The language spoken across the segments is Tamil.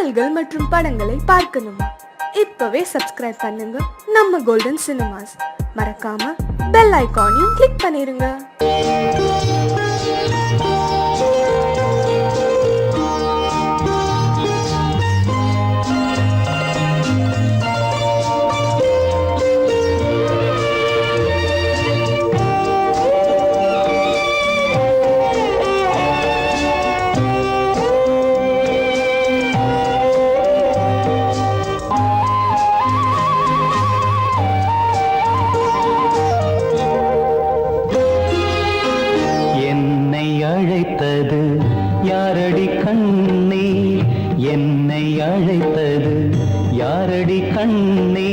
பாடல்கள் மற்றும் படங்களை பார்க்கணுமா? இப்பவே சப்ஸ்கிரைப் பண்ணுங்க நம்ம கோல்டன் சினிமாஸ். மறக்காம பெல் ஐகானையும் கிளிக் பண்ணிருங்க. யாரடி கண்ணே, என்னை அழைத்தது யாரடி கண்ணே,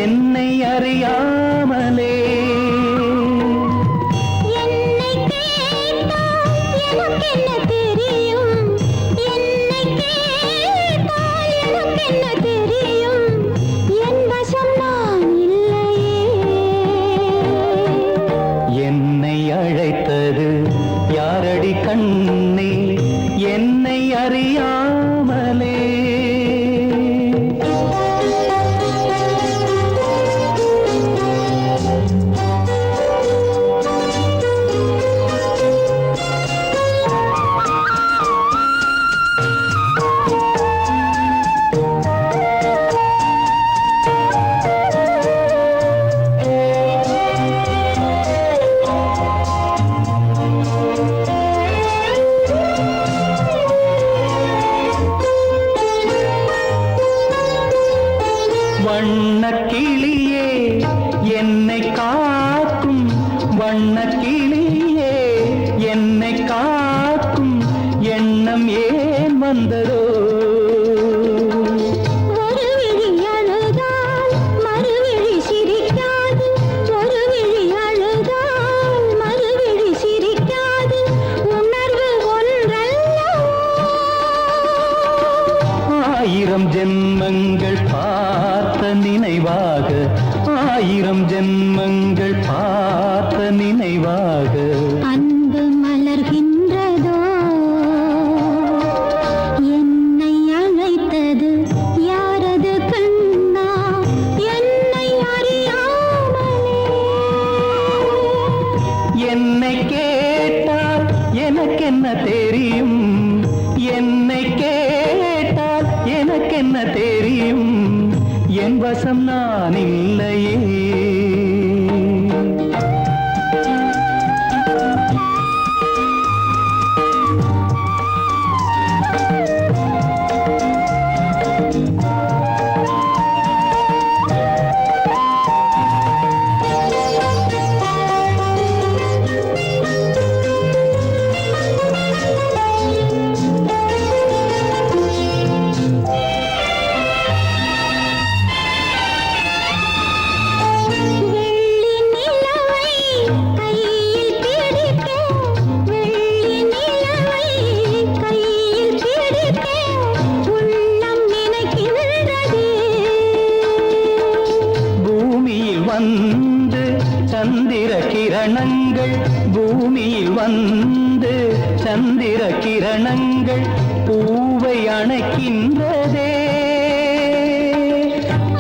என்னை அறியாமலே. என்னை கேட்டால் எனக்கென்ன தெரியும், என்னை கேட்டால் எனக்கென்ன தெரியும், என் வசம் நான் இல்லையே. என்னை அழைத்தது யாரடி கண்ணே, என்னை அறியாமலே. வண்ணக்கிளியே என்னை காக்கும், வண்ணக்கிளியே என்னை காக்கும் எண்ணம் ஏன் வந்ததோ? ஒரு விழி அழுதால் மறுவிழி சிரிக்காது, ஒரு விழி அழுதால் மறுவிழி சிரிக்காது, உணர்வு ஒன்றல்லவோ. ஆயிரம் ஜென்மங்கள் பார்த்த நினைவாக, ஆயிரம் ஜென்மங்கள் பார்த்த நினைவாக அன்பு மலர்கின்றதோ. என்னை அழைத்தது யாரது கண்ணா, என்னை அறியாமலே. என்னை கேட்டால் எனக்கென்ன தெரியும், என்னை கேட்டால் எனக்கென்ன தெரியும், என் வசம் நான் இல்லையே. வந்து சந்திர கிரணங்கள், பூமியில் வந்து சந்திர கிரணங்கள் பூவை அணைக்கின்றதே.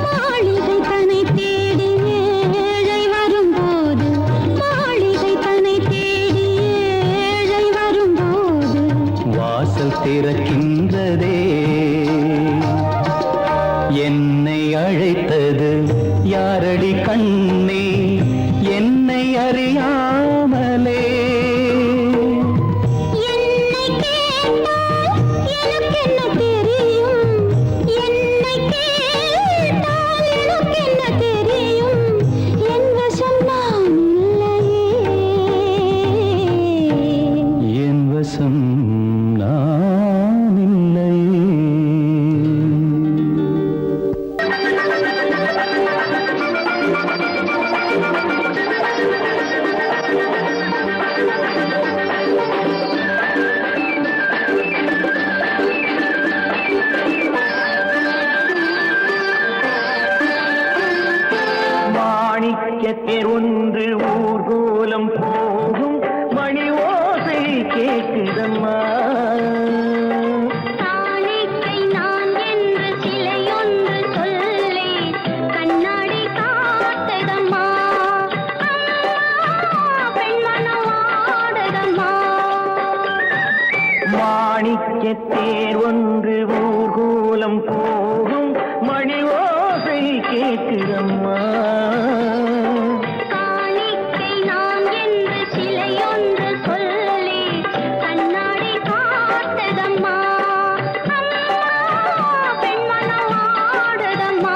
மாளிகை தன்னை தேடி ஏழை வரும்போது, மாளிகை தன்னை தேடி ஏழை வரும்போது வாசல் திறக்கின்றதே. என்னை அழைத்தது யாரடி கண்ணே, என்னை அறியாமலே. என்னை கேட்டால் எனக்கென்ன தெரியும், என்னை கேட்டால் எனக்கென்ன தெரியும், என் வசம் நான் இல்லையே. என் வசம் நான் இல்லையே. மாணிக்கத்தேர் ஒன்று ஊர்கோலம் போகும், மணி ஓசை கேட்குதம்மா. காணிக்கை நான் என்று ஊர்கோலம் போகும் மணி ஓசை கேட்கிறம்மா. காணிக்கை நாம் என்று சிலையொன்று சொல்லி கண்ணாடி காட்டுதம்மா. அம்மா பெண்மனம் ஆடுதம்மா.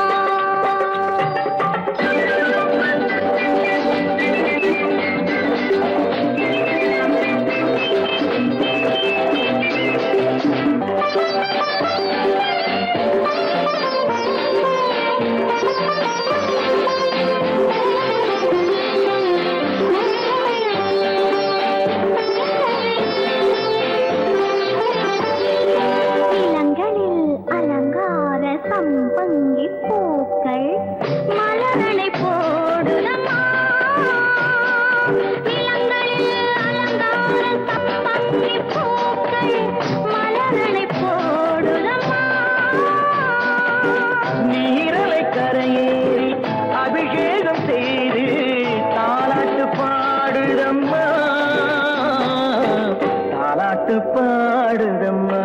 இளங்களில் அலங்கார சம்பங்கி பூக்கள் மலரனை போடுதம்மா. இளங்களில் அலங்கார சம்பங்கி பூக்கள் மலரனை போடுதம்மா. நீரலை கரையேறி அபிஷேகம் செய்து தாலாட்டு பாடுதம்மா. தாலாட்டு பாடுதம்மா.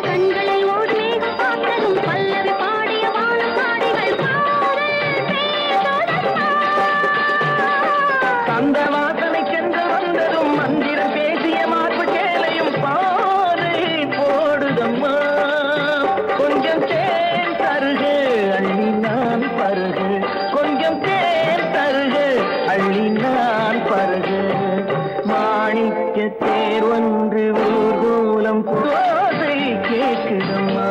கண்களை ஓடி மேகம் பார்த்ததும் பல்லவி பாடிய வானம் பாடிகள் பாடல் பேசுதம்மா. அந்த வாசனை சென்று வந்ததும் மந்திரம் பேசிய மார்பு சேலையும் பாதை போடுதம்மா. கொஞ்சம் தேன் தருகு அள்ளி நான் பருகு. கொஞ்சம் தேன் தருகு அள்ளி நான் பருகு. மாணிக்க தேர் ஒன்று ஊர்கோலம் போதை கேட்குதம்மா.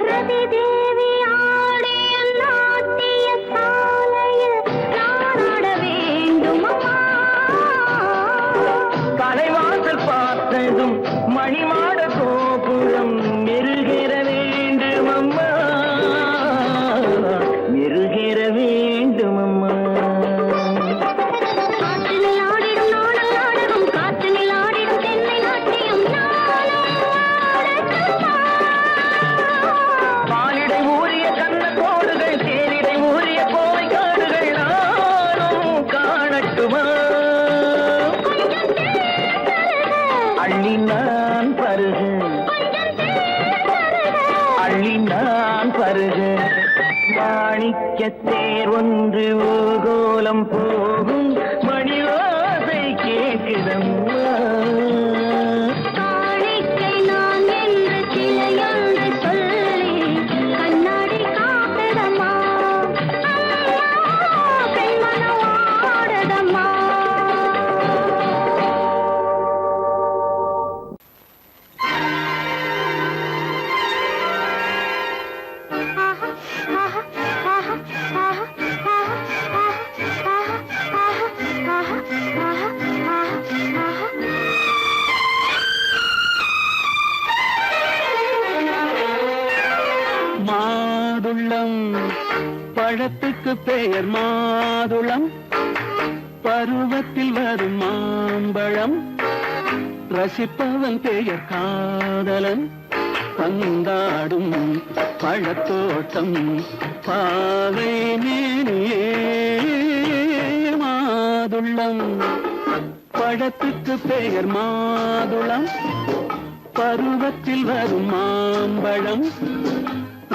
ரதி தேவி ஆடிய நாட்டிய சாலையில் நான் ஆட வேண்டுமம்மா. தலைவாசல் பார்த்ததும் மணிமாட கோபுரம் மெருகேற வேண்டுமம்மா. மெருகேற வேண்டுமம்மா. காற்றினில் ஆடிடும் நாடல் நாடகம் காற்றினில் ஆடிடும் தென்னை நாட்டியம் நானும் ஆடட்டுமா. பாலிடை ஊறிய கண்ண கோடுகள் தேனிடை ஊறிய கோவை காடுகள் நானும் காணட்டுமா. அள்ளி நான் பருகு அள்ளி நான் பருகு. மாணிக்க தேர் ஒன்று ஊர்கோலம் போகும் மணி ஓசை கேட்குதம்மா. காணிக்கை நான் என்று சிலையொன்று சொல்லி கண்ணாடி காட்டுதம்மா. அம்மா பெண்மனம் ஆடுதம்மா. மாதுளம் பழத்துக்கு பெயர் மாதுளம். பருவத்தில் வரும் மாம்பழம். ரசிப்பவன் பெயர் காதலன். பந்தாடும் பழத்தோட்டம் பாவை மேனியே. மாதுளம் பழத்துக்கு பெயர் மாதுளம். பருவத்தில் வரும் மாம்பழம்.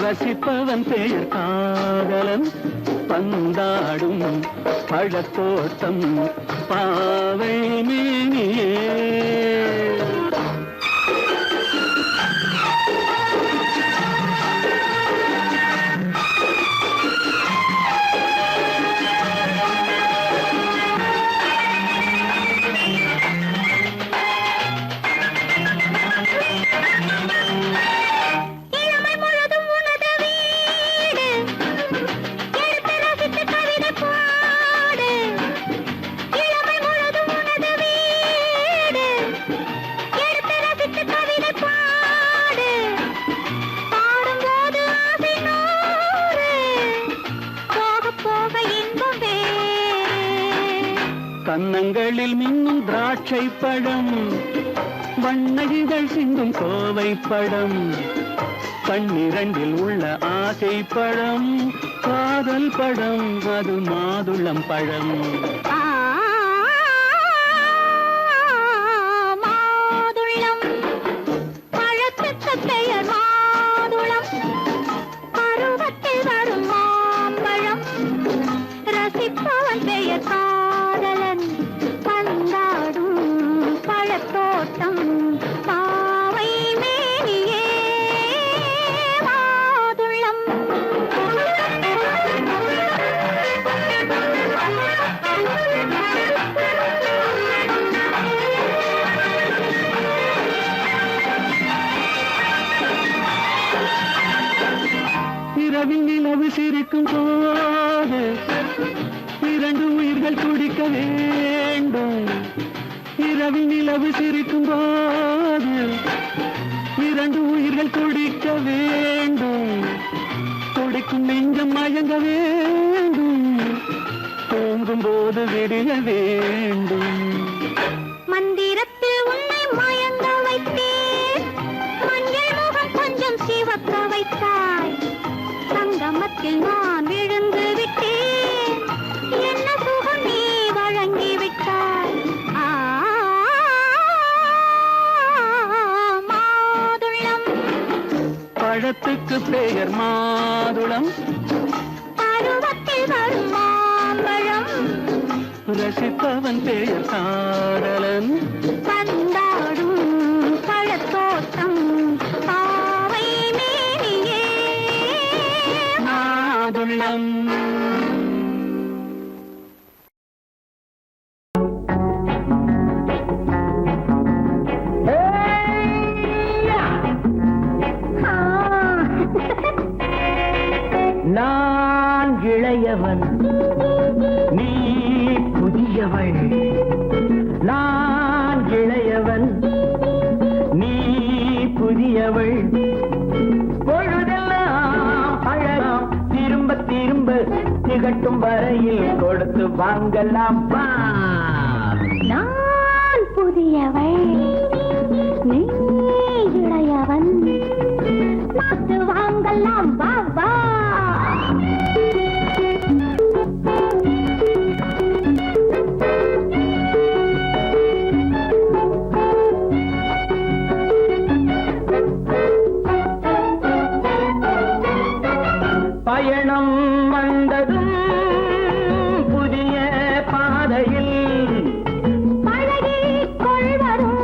ரசிப்பவன் பெயர் காதலன். பந்தாடும் பழத்தோட்டம் பாவை மேனியே. இளமை முழுதும் உனது வீடு எடுத்து ரசித்து கவிதை பாடு. இளமை முழுதும் உனது வீடு கன்னங்களில் மின்னும் திராட்சை பழம், வண்ணகிகள் சிந்தும் கோவை பழம், கண்ணிரண்டில் உள்ள ஆசை பழம், காதல் பழம், அது மாதுளம் பழம். மாதுளம் பழத்துக்கு பெயர் மாதுளம், பருவத்தில் வரும் மாம்பழம், ரசிப்பவன் பெயர் காதலன், பந்தாடும் பழத்தோட்டம், பாவை மேனியே மாதுளம். இரவில் நிலவு சிரிக்கும் போது இரண்டு உயிர்கள் குடிக்க வேண்டும். இரவில் நிலவு சிரிக்கும் போது இரண்டு உயிர்கள் குடிக்க வேண்டும். துடிக்கும் நெஞ்சம் மயங்க வேண்டும், தூங்கும் போது விடிய வேண்டும். மந்திரத்தில் உன்னை மயங்க வைத்தேன், மஞ்சள் முகம் கொஞ்சம் சிவக்க வைத்தாய், சங்கமத்தில் நான் விழுந்து விட்டேன், என்ன சுகம் நீ வழங்கி விட்டாய். மாதுளம் பழத்துக்கு பெயர் மாதுளம், பருவத்தில் வரும் மாம்பழம், ரசிப்பவன் பெயர் காதலன், பந்தாடும் பழத்தோட்டம், பாவை மேனியே மாதுளம். நான் இளையவன், நீ புதியவள். நான் இளையவன், நீ புதியவள். பொழுதெல்லாம் அழகாம், திரும்ப திரும்ப திகட்டும் வரையில் கொடுத்து வாங்கலாம் வா. நான் புதியவள், நீ இளையவன், பார்த்து வாங்கலாம் வா வா. பயணம் வந்ததும் புதிய பாதையில் பழகிக் கொள்வதும்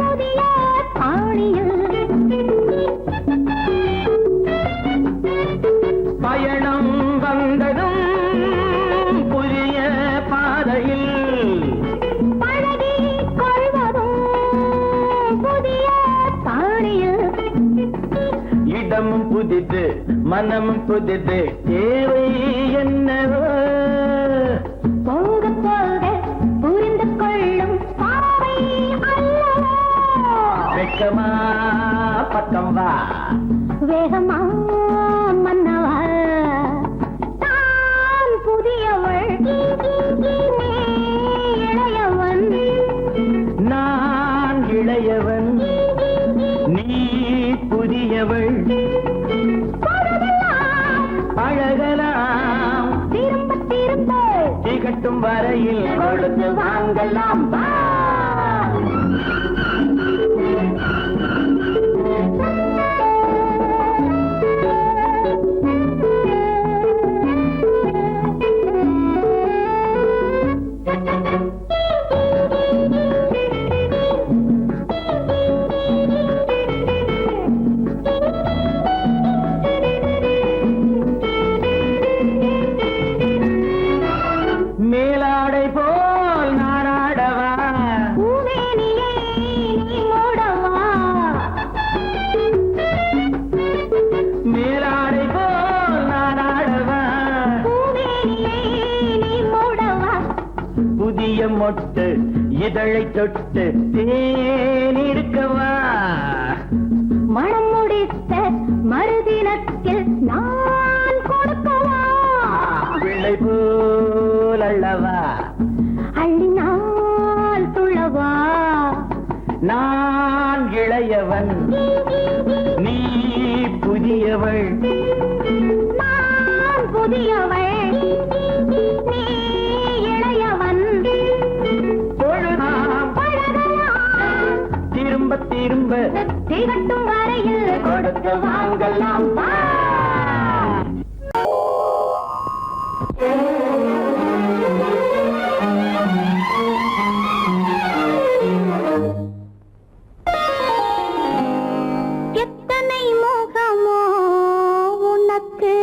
புதிய பாணியில். பயணம் வந்ததும் புதிய பாதையில் பழகிக் கொள்வதும் புதிய பாணியில். இடமும் புதிது, மனமும் புதிது, தேவை என்னவோ போக போக புரிந்து கொள்ளும் பாவை அல்லவோ. வெட்கமா பக்கம் வா. வேகமா மன்னவா, நான் புதியவள், நீ இளையவன். நான் இளையவன், நீ புதியவள். பொழுதெல்லாம் அழகலாம், திரும்ப திரும்ப திகட்டும் வரையில் கொடுத்து வாங்கலாம் வா. மேலாடை போல் நாராடவா, பூமேனியை நீ மூடவா. மேலாடை போல் நாராடவா, பூமேனியை நீ மூடவா. புதிய மொட்டு இதழை தொட்டு தேனிருக்கவா. மனம் முடித்த மறுதினத்தில் நான் கொடுக்கவா. பிள்ளை போல் அல்லவா, புதியவள் நான் புதியவள் நீ இளையவன் பொழுதாம் பழகலாம் திரும்ப திரும்ப திகட்டும் வரையில் கொடுத்து வாங்கலாம் வா. எத்தனை முகமோ உனக்கு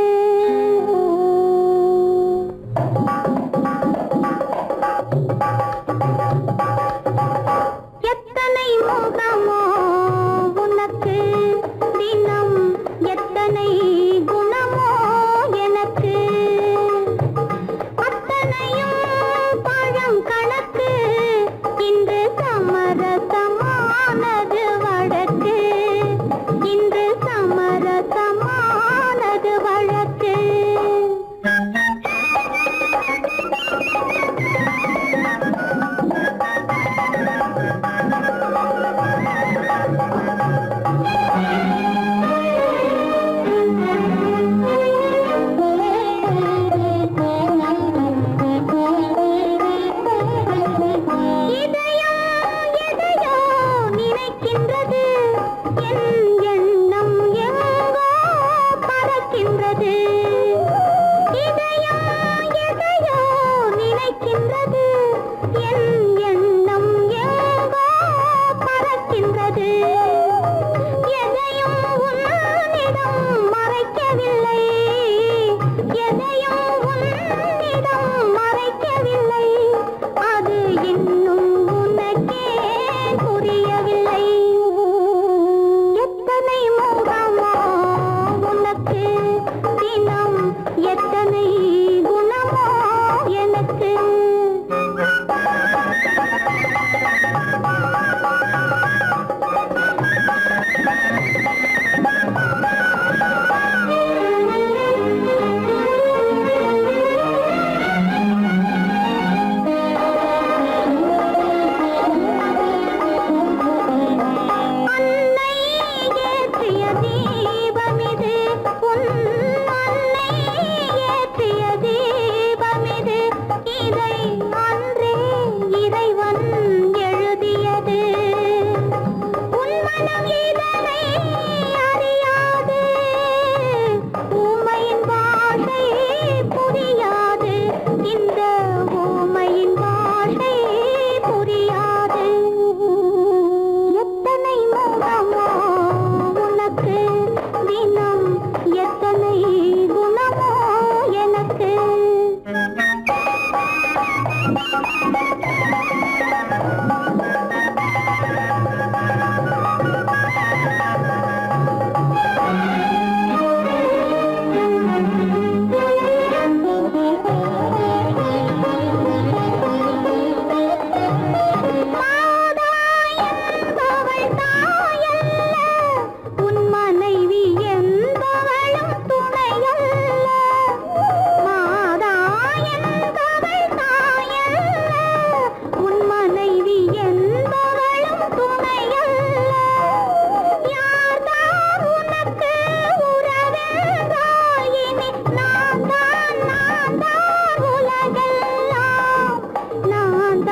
எத்தனை முகமோ உனக்கு தினம் எத்தனை குணமோ எனக்கு அத்தனையும் பழம் கணக்கு இன்று சமரசமானது வழக்கு இன்று சமரசமானது வழக்கு எதையோ நினைக்கின்றது என் எண்ணம் எங்கோ பறக்கின்றது எதையோ நினைக்கின்றது என் எண்ணம் எங்கோ பறக்கின்றது எதையும் உன்னிடம் மறைக்கவில்லை எதையும் உன்னிடம் மறைக்கவில்லை அது இன்னும் உனக்கே புரியவில்லை எத்தனை முகமோ உனக்கு தினம் எத்தனை குணமோ எனக்கு அன்னை ஏற்றிய தீபமிது உன் அன்னை ஏற்றிய தீபமிது இதை அன்றே இறைவன் எழுதியது உன் மனம் இதனை அறியாது ஊமையின் பாஷை புரியாது இந்த ஊமையின் பாஷை புரியாது எத்தனை முகமோ உனக்கு தினம் எத்தனை குணமோ எனக்கு மாதா என்பவள் தாயல்ல உன் மனைவி என்பவளும் துணையல்ல மாதா என்பவள் தாயல்ல உன் மனைவி என்பவளும் துணையல்ல யார்தான் உனக்கு உறவென்றாயினி நான் தான் உலகெல்லாம் நான்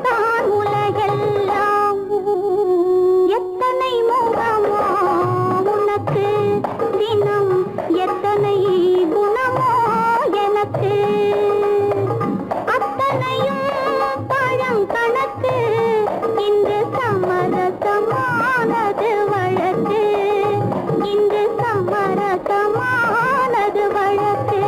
தான் உலகெல்லாம் எத்தனை முகமோ உனக்கு தினம் எத்தனை குணமோ எனக்கு அத்தனையும் பழம் கணக்கு இன்று சமரசமானது வழக்கு இன்று சமரசமானது வழக்கு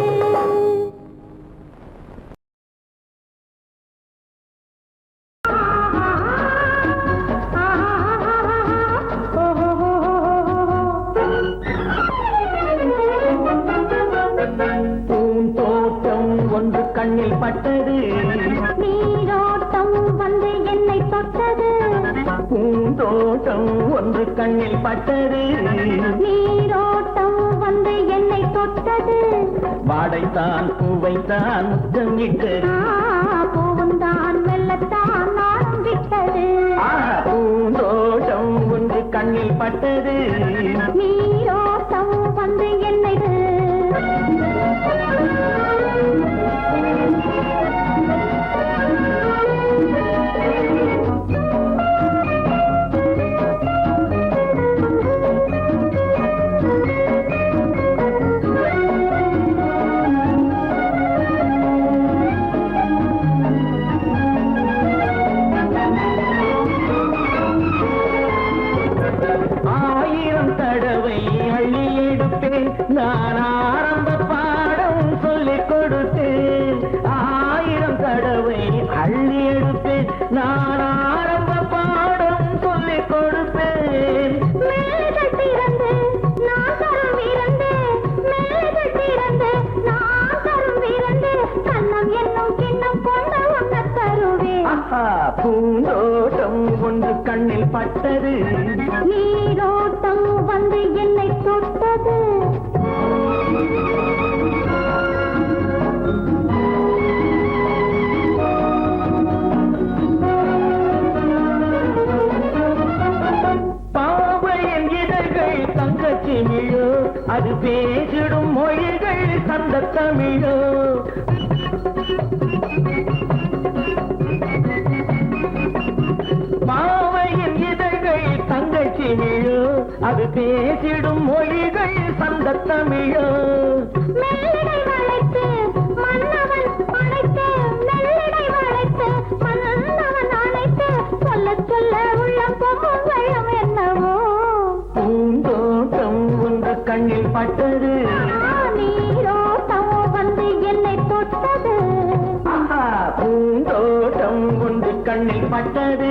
பூந்தோட்டம் ஒன்று கண்ணில் பட்டது நீரோட்டம் வந்து என்னை தொட்டது பூந்தோட்டம் ஒன்று கண்ணில் பட்டது நீரோட்டம் வந்து என்னை தொட்டது வாடைத்தான் பூவைத்தான் முத்தம் இட்டது பூவுந்தான் மெல்லத்தான் நானும் விட்டது பூந்தோட்டம் ஒன்று கண்ணில் கண்ணில் பட்டது நீரோட்டம் வந்து என்னை ஆயிரம் தடவை அள்ளி எடுப்பேன் நான் ஆரம்ப பாடம் சொல்லிக் கொடுத்தேன் ஆயிரம் தடவை அள்ளி எடுப்பேன் நான் ஆரம்ப பாடம் சொல்லிக் கொடுப்பேன் மேலகட்டிறந்து நான் தரும் விருந்து மேலகட்டிறந்து நான் தரும் விருந்து கண்ணம் என்னும் கிண்ணம் கொண்டு உன்ன தருவேன் ஆஹா பூந்தோட்டம் ஒன்று கண்ணில் பட்டது நீரோட்டம் வந்து என்னை தொட்டது பாவையின் இதழ்கள் தங்கச்சி மிழோ அது பேசிடும் மொழிகள் சந்த தமிழோ பாவையின் இதழ்கள் தங்கச்சி மிழோ அது பேசிடும் மொழிகள் சந்த தமிழோ மெல்லிடை வளைத்து மன்னவன் அணைத்து மெல்லிடை வளைத்து மன்னவன் அணைத்து சொல்ல சொல்ல உள்ளம் பொங்கும் வெள்ளம் என்னவோ பூந்தோட்டம் ஒன்று கண்ணில் பட்டது நீரோட்டம் வந்து என்னை தொட்டது ஆஹா பூந்தோட்டம் ஒன்று கண்ணில் பட்டது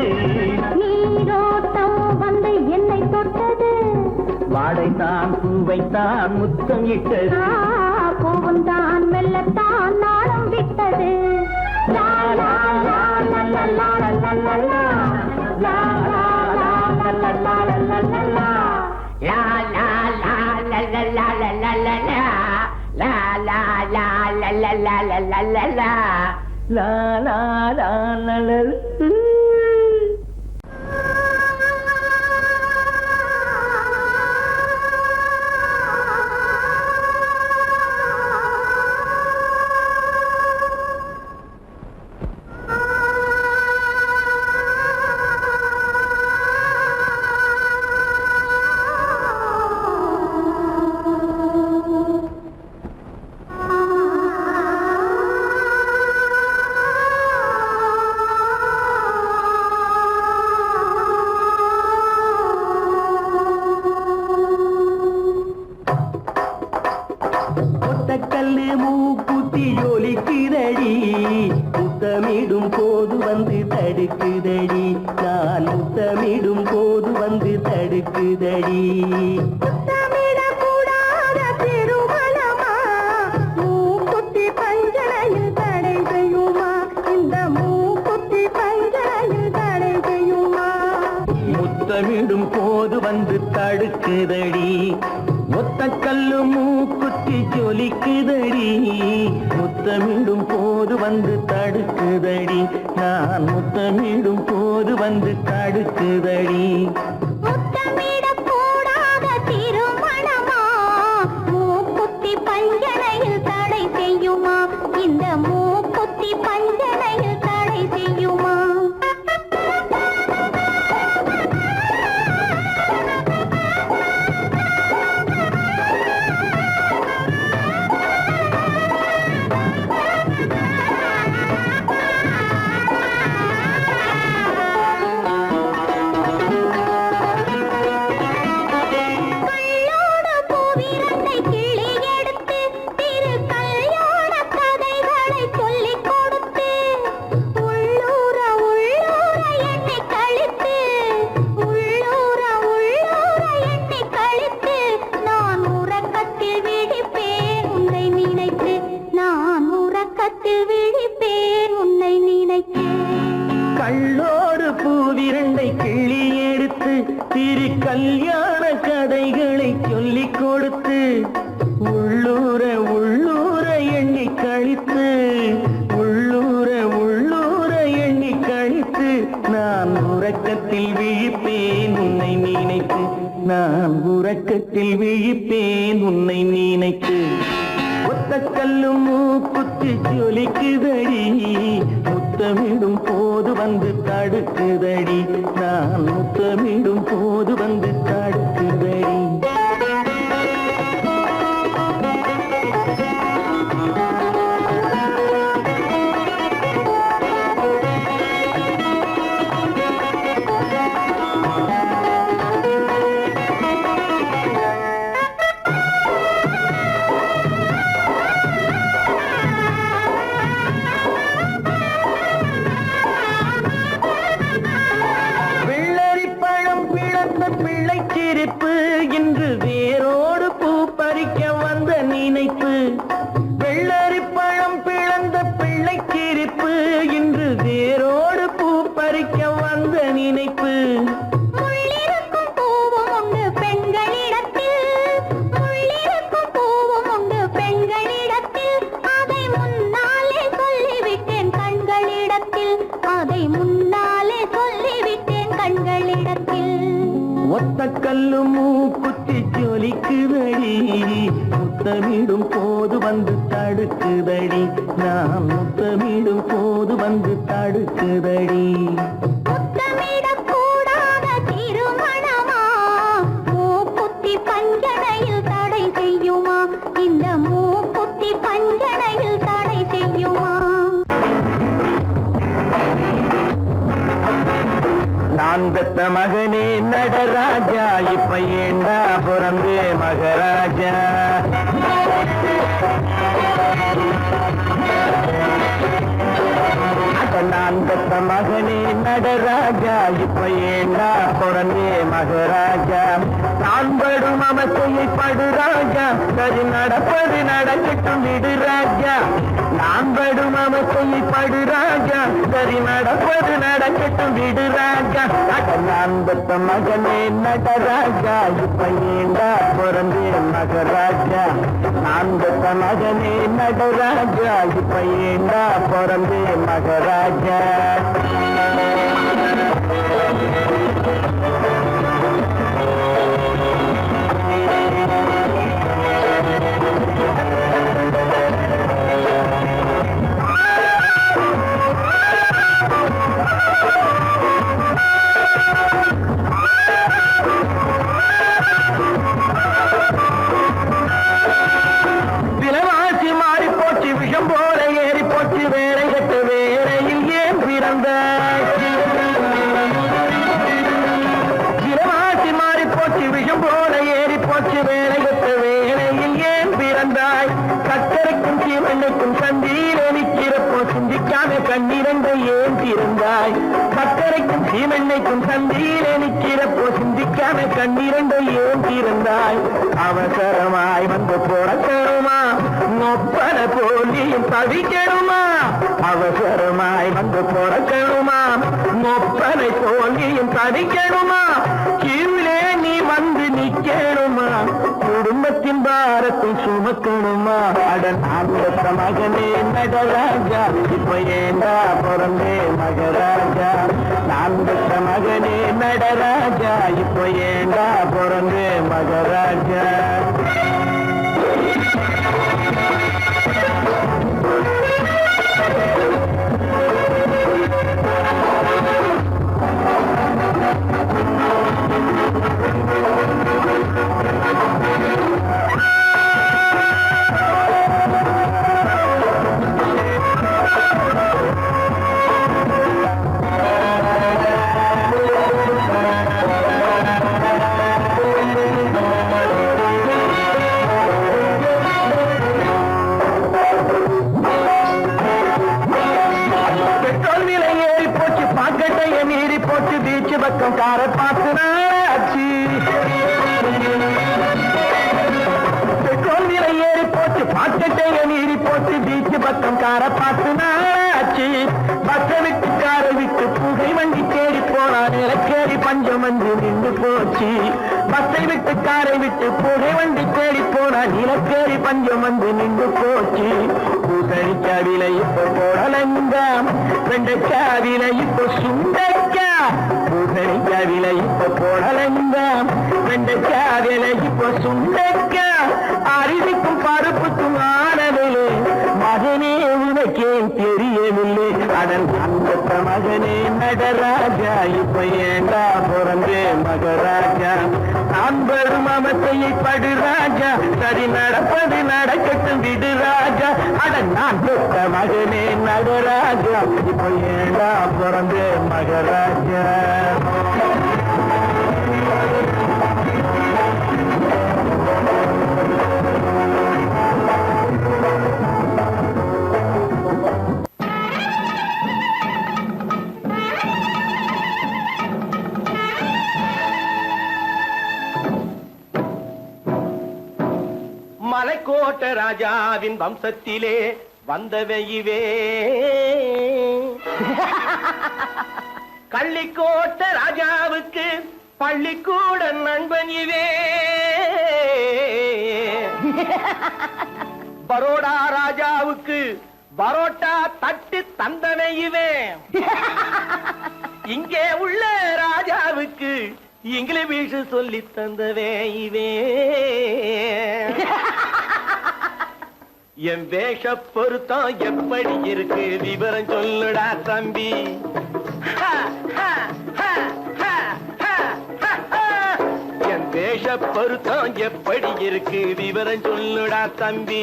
நீரோட்டம் வந்து என்னை தொட்டது வாடைத்தான் பூவைத்தான் முத்தம் இட்டது பூவும் தான் மெல்லத்தான் நாளும் விட்டது லா லா லா லா லா லா லா லா லா. லா லா லா லா லா லா லா லா லா. லா லா லா லா லா லா லா லா லா லா. லா லா லா லா லா லா லா லா லா லா. லா லா லா லா லா லா. கல்லு மூக்குத்தி ஜொலிக்குதடி முத்தமிடும் போது வந்து தடுக்குதடி நான் முத்தமிடும் போது வந்து தடுக்குதடி முத்தமிடக்கூடாத திருமணமா மூக்குத்தி பஞ்சனையில் தடை செய்யுமா இந்த மூக்குத்தி பஞ்சனையில் தடை செய்யுமா முத்தமிடும் போது வந்து தடுக்குதடி ஒத்த கல்லு மூக்குத்தி ஜொலிக்குதடி முத்தமிடும் போது வந்து தடுக்குதடி நான் முத்தமிடும் போது வந்து தடுக்குதடி முத்தமிடக்கூடாத திருமணமா மூக்குத்தி பஞ்சனையில் தடை செய்யுமா இந்த மூக்குத்தி பஞ்சனையில் தடை செய்யுமா நான் உறக்கத்தில் விழிப்பேன் உன்னை நினைத்து ஒத்த கல்லும் மூக்குத்தி ஜொலிக்குதடி முத்தமிடும் போது வந்து தடுக்குதடி நான் முத்தமிடும் போது வந்து தடுக்குதடி பிள்ளைச்சிரிப்பு இன்று வேரோடு பூ பறிக்க வந்த நினைப்பு வெள்ளரி பழம் பிளந்த பிள்ளைச்சிரிப்பு இன்று வேரோடு பூ பறிக்க வந்த நினைப்பு முள்ளிருக்கும் பூவும் உண்டு பெண்களிடத்தில் முள்ளிருக்கும் பூவும் உண்டு பெண்களிடத்தில் அதை முன்னாலே சொல்லிவிட்டேன் கண்களிடத்தில் அதை முன்னாலே சொல்லிவிட்டேன் கண்களிடத்தில் ஒத்த கல்லு மூக்குத்தி ஜொலிக்குதடி முத்தமிடும் போது வந்து தடுக்குதடி நான் முத்தமிடும் போது வந்து தடுக்குதடி முத்தமிடக்கூடாத திருமணமா மூக்குத்தி பஞ்சனையில் தடை செய்யுமா இந்த மூக்குத்தி பஞ்சனையில் தடை செய்யுமா நான் பெத்த மகனே நடராஜா இப்ப ஏண்டா பிறந்தே மகராஜா நான் பெத்த மகனே நடராஜா இப்ப ஏண்டா பிறந்தே மகராஜா நான் படும் அமசையை படு ராஜா சரி நடப்பது நடக்கட்டும் விடு ராஜா நான் படும் அமசையை படு ராஜா சரி நடப்பது நடக்கட்டும் விடு ராஜா நான் பெத்த மகனே நடராஜா இப்ப ஏண்டா பிறந்தே மகராஜா நான் பெத்த மகனே நடராஜா இப்ப ஏண்டா பிறந்தே மகராஜா விலைவாசி மாறி போச்சு விஷம் போல ஏறி போச்சு வேலை கட்டு வேலையில் ஏன் பிறந்தாய் விலைவாசி மாறி போச்சு விஷம் போல ஏறி போச்சு வேலை கட்டு வேலையில் ஏன் பிறந்தாய் சக்கரைக்கும் சீமண்ணுக்கும் சந்தியில நிற்கிறப்போ சிந்திக்காம கண்ணிரண்டை ஏன் திறந்தாய் சக்கரைக்கும் சீமெண்ணைக்கும் சந்தியில நிற்கிறப்போ சிந்திக்காம கண்ணிரண்டை ஏன் திறந்தாய் அவசரமாய் வந்து பிறக்கணுமா நொப்பன போலியும் தவிக்கணுமா அவசரமாய் வந்து பிறக்கணுமா நொப்பனை போலியும் தவிக்கணுமா கீழே நீ வந்து நிக்கணுமா குடும்பத்தின் பாரத்தை சுமக்கணுமா அட நான் பெத்த மகனே நடராஜா இப்ப ஏண்டா பிறந்தே மகராஜா நான் பெத்த மகனே நடராஜா இப்ப ஏண்டா பிறந்தே மகராஜா பக்கம் கார பார்த்து நாளாச்சு பெட்ரோல் விலை ஏறி போச்சு பாக்கெட்டைய மீறி போச்சு பீச்சு பக்கம் கார பார்த்து நாளாச்சு பஸ்ஸை விட்டு காரை விட்டு புகை வண்டி தேடி போனா நிலக்கேறி பஞ்சம் வந்து நின்று போச்சு பஸ்ஸை விட்டு காரை விட்டு புகை வண்டி தேடி போனா நிலக்கேறி பஞ்சம் வந்து நின்று போச்சு பூசணிக்காய் விலை இப்ப போடலங்க வெண்டைக்காய் விலை இப்ப சுண்டைக்காய் பூசணிக்காய் விலை இப்ப போடலைங்க, வெண்டைக்காய் விலை இப்ப சுண்டைக்கா, அரிசிக்கும் பருப்புக்கும் ஆனவில்லை, மகனே உனக்கே தெரியவில்லை, அதன் அந்த மகனே நடராஜா, இப்ப ஏண்டா பிறந்தே மகராஜா, நான் வரும் அவத்தையை படு ராஜா, சரி நடப்பது நடக்கட்டும் விடு ராஜா, அதன் நான் பெற்ற மகனே நடராஜா, இப்ப ஏண்டா பிறந்தே மகராஜா. மலைக்கோட்ட ராஜாவின் வம்சத்திலே வந்தவையுவே, கள்ளிக்கோட்ட ராஜாவுக்கு பள்ளிக்கூட நண்பன் இவே, பரோடா ராஜாவுக்கு பரோட்டா தட்டு தந்தனை இவே, இங்கே உள்ள ராஜாவுக்கு இங்கிலீஷ் சொல்லி தந்தவே இவே. என் வேஷ பொருத்தம் எப்படி இருக்கு விவரம் சொல்லுடா தம்பி. என் வேஷ பொருத்தம் எப்படி இருக்கு விவரம் சொல்லுடா தம்பி.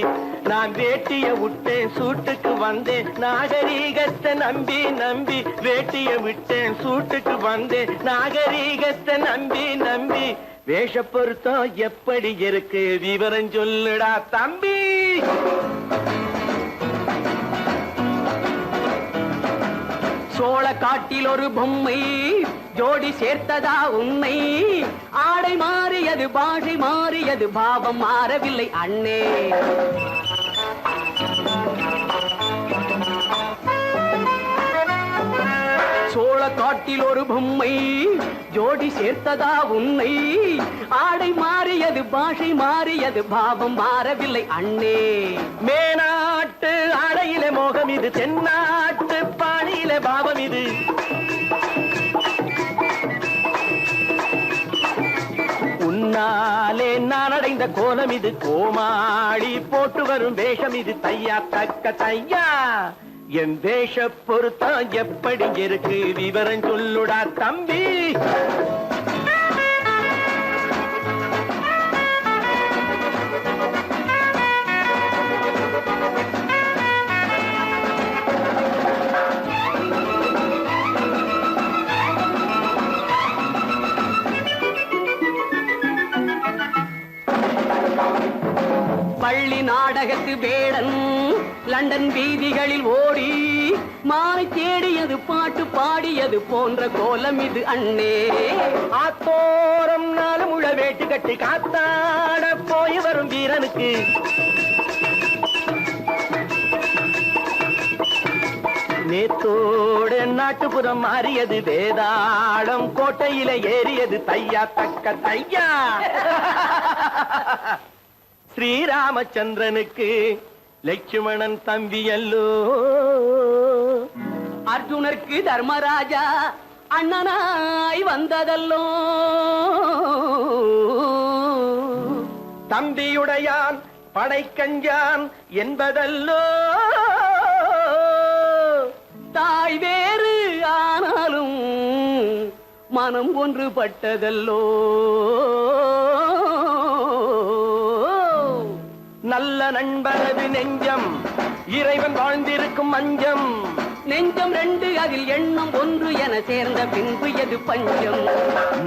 நான் வேட்டிய விட்டேன் சூட்டுக்கு வந்தேன் நாகரீகத்தை நம்பி நம்பி, வேட்டிய விட்டேன் சூட்டுக்கு வந்தேன் நாகரீகத்தை நம்பி நம்பி, வேஷ பொருத்தம் எப்படி இருக்கு விவரம் சொல்லுடா தம்பி. சோழ காட்டில் ஒரு பொம்மை ஜோடி சேர்த்ததா உண்மை, ஆடை மாறியது பாஷை மாறியது பாவம் மாறவில்லை அண்ணே. சோழ காட்டில் ஒரு பொம்மை ஜோடி சேர்த்ததா உன்னை, ஆடை மாறியது பாஷை மாறியது பாவம் மாறவில்லை அண்ணே. மேனாட்டு ஆடையிலே மோகம் இது, தென்னாட்டு பாணியிலே பாவம் இது, உன்னாலே நான் அடைந்த கோலம் இது, கோமாளி போட்டு வரும் வேஷம் இது, தையா தக்க தையா. என் வேஷ பொருத்தம் எப்படி இருக்கு விவரம் சொல்லுடா தம்பி. பள்ளி நாடகத்து வேடன் லண்டன் வீதிகளில் ஓடி மாலை தேடியது பாட்டு பாடியது போன்ற கோலம் இது அண்ணே. ஆத்தோரம் நாளும் உள்ள வேட்டு கட்டி காத்தாட போய் வரும் வீரனுக்கு நேத்தோடு நாட்டுப்புறம் மாறியது, வேதாளம் கோட்டையில ஏறியது, தையா தக்க தையா. ஸ்ரீராமச்சந்திரனுக்கு லட்சுமணன் தம்பி அல்லோ, அர்ஜுனருக்கு தர்மராஜா அண்ணனாய் வந்ததல்லோ, தம்பியுடையான் படைக்கஞ்சான் என்பதல்லோ, தாய் வேறு ஆனாலும் மனம் ஒன்றுபட்டதல்லோ, நல்ல நண்பனது நெஞ்சம் இறைவன் வாழ்ந்திருக்கும் மஞ்சம், நெஞ்சம் ரெண்டு அதில் எண்ணம் ஒன்று என சேர்ந்த பின்பு எது பஞ்சம்.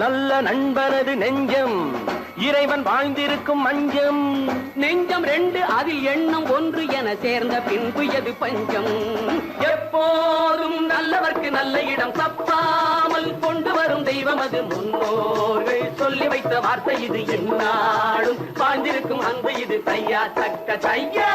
நல்ல நண்பனது நெஞ்சம் இறைவன் வாழ்ந்திருக்கும் மஞ்சம், நெஞ்சம் ரெண்டு அதில் எண்ணம் ஒன்று என சேர்ந்த பின்பு எது பஞ்சம். எப்போதும் நல்லவர்க்கு நல்ல இடம் தப்பாமல் கொண்டு வரும் தெய்வம் அது, முன்னோர்கள் சொல்லி வைத்த வார்த்தை இது, என்னாலும் வாழ்ந்திருக்கும் அன்பு இது, தையா தக்க தையா.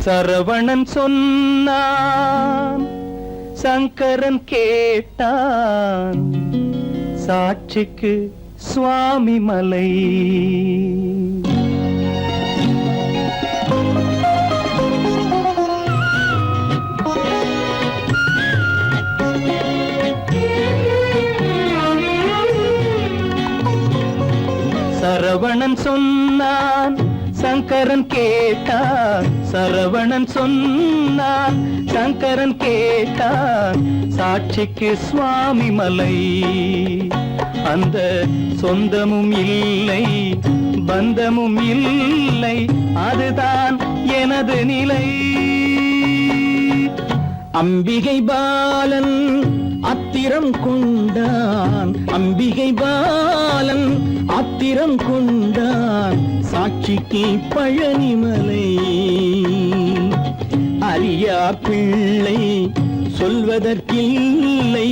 சரவணன் சொன்னான், சங்கரன் கேட்டான், சாட்சிக்கு சுவாமி மலை. சரவணன் சொன்னான், சங்கரன் கேட்டான், சரவணன் சொன்னான், சங்கரன் கேட்டான், சாட்சிக்கு சுவாமி மலை. அந்த சொந்தமும் இல்லை, பந்தமும் இல்லை, அதுதான் எனது நிலை. அம்பிகை பாலன் அத்திரம் கொண்டான், அம்பிகை பாலன் ஆத்திரம் கொண்டான், சாட்சிக்கு பழனிமலை. அறியா பிள்ளை சொல்வதற்கில்லை,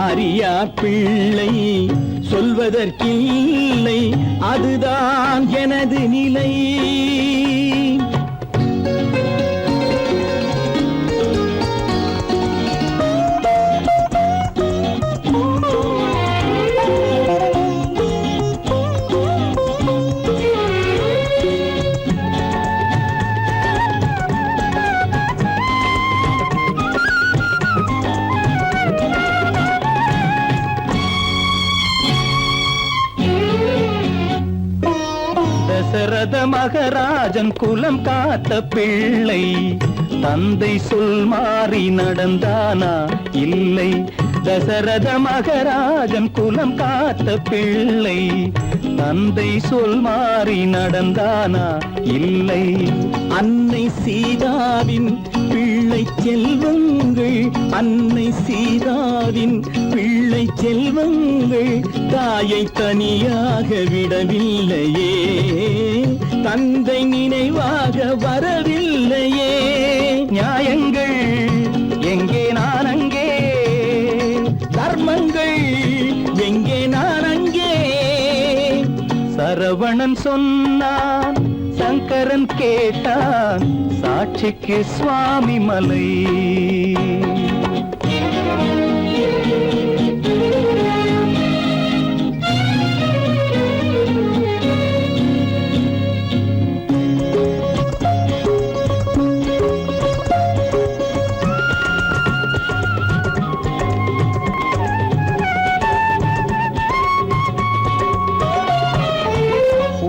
அறியா பிள்ளை சொல்வதற்கில்லை, அதுதான் எனது நிலை. தசரத மகராஜன் குலம் காத்த பிள்ளை, தந்தை சொல் மாறி நடந்தானா இல்லை. தசரத மகராஜன் குலம் காத்த பிள்ளை, தந்தை சொல் மாறி நடந்தானா இல்லை. அன்னை சீதாவின் பிள்ளை செல்வங்கள், அன்னை சீதாவின் பிள்ளை செல்வங்கள், தாயை தனியாக விடவில்லையே, தந்தை நினைவாக வரவில்லையே. நியாயங்கள் எங்கே நான் அங்கே, தர்மங்கள் எங்கே நான் அங்கே. சரவணன் சொன்னான், சங்கரன் கேட்டான், சாட்சிக்கு சுவாமி மலை.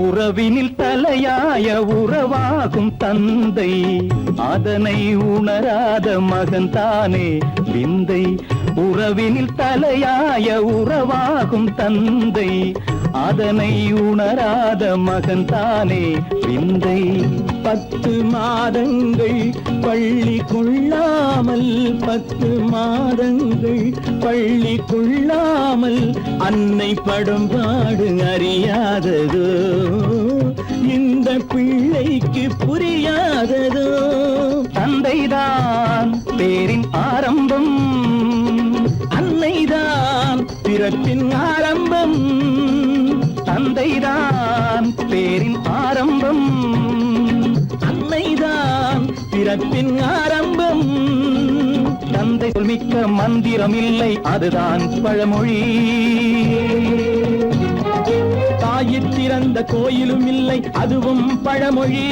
உறவினில் தலையாய உறவாகும் தந்தை, அதனை உணராத மகன் தானே விந்தை. உறவினில் தலையாய உறவாகும் தந்தை, அதனை உணராத மகன் தானே விந்தை. 10 மாதங்கள் பள்ளி கொள்ளாமல், 10 மாதங்கள் பள்ளி கொள்ளாமல், அன்னை படும் பாடு அறியாததோ, இந்த பிள்ளைக்கு புரியாததோ. தந்தைதான் பேரின் ஆரம்பம், அன்னைதான் பிறப்பின் ஆரம்பம். தந்தைதான் பேரின் ஆரம்பம், அன்னைதான் பிறப்பின் ஆரம்பம். தந்தை சொல்மிக்க மந்திரம் இல்லை, அதுதான் பழமொழி. தாயிற் திறந்த கோயிலும் இல்லை, அதுவும் பழமொழி.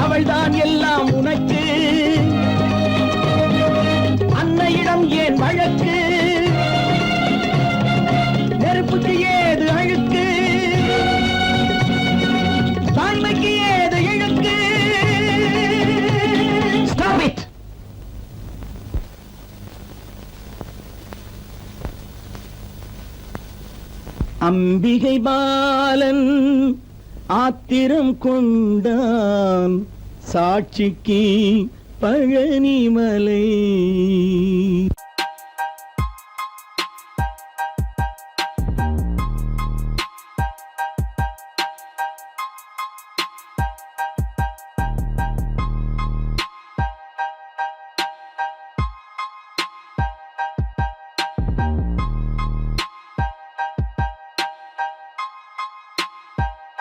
அவள்தான் எல்லாம் உனக்கு, அன்னையிடம் ஏன் வழக்கு, நெருப்புக்கு ஏது அழுக்கு, தாய்மைக்கு ஏது இழுக்கு. Stop it! அம்பிகை பாலன் ஆத்திரம் கொண்டான், சாட்சிக்கு பழனிமலை.